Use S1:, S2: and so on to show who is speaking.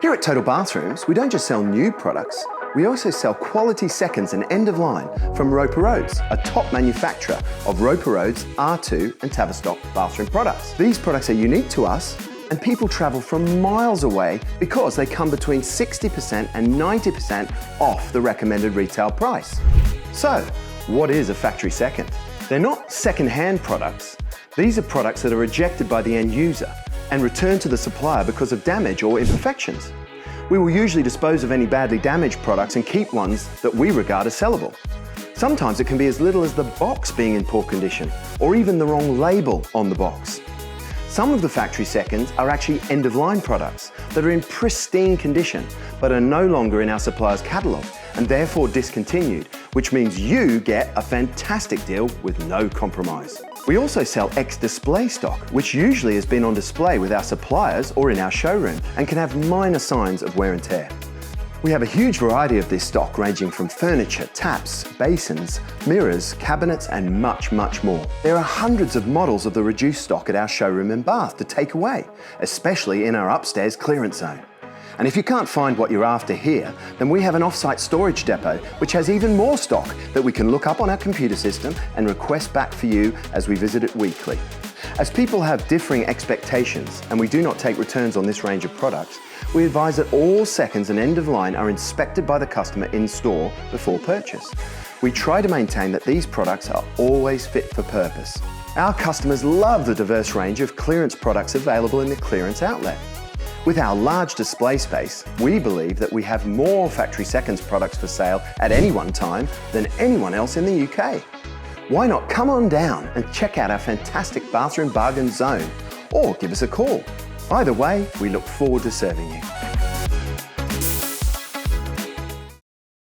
S1: Here at Total Bathrooms, we don't just sell new products, we also sell quality seconds and end of line from Roper Rhodes, a top manufacturer of Roper Rhodes R2 and Tavistock bathroom products. These products are unique to us, and people travel from miles away because they come between 60% and 90% off the recommended retail price. So, what is a factory second? They're not second-hand products. These are products that are rejected by the end user and returned to the supplier because of damage or imperfections. We will usually dispose of any badly damaged products and keep ones that we regard as sellable. Sometimes it can be as little as the box being in poor condition, or even the wrong label on the box. Some of the factory seconds are actually end-of-line products that are in pristine condition, but are no longer in our supplier's catalogue and therefore discontinued, which means you get a fantastic deal with no compromise. We also sell ex-display stock, which usually has been on display with our suppliers or in our showroom and can have minor signs of wear and tear. We have a huge variety of this stock ranging from furniture, taps, basins, mirrors, cabinets and much, much more. There are hundreds of models of the reduced stock at our showroom in Bath to take away, especially in our upstairs clearance zone. And if you can't find what you're after here, then we have an off-site storage depot which has even more stock that we can look up on our computer system and request back for you as we visit it weekly. As people have differing expectations and we do not take returns on this range of products, we advise that all seconds and end of line are inspected by the customer in store before purchase. We try to maintain that these products are always fit for purpose. Our customers love the diverse range of clearance products available in the clearance outlet. With our large display space, we believe that we have more factory seconds products for sale at any one time than anyone else in the UK. Why not come on down and check out our fantastic bathroom bargain zone, or give us a call. Either way, we look forward to serving you.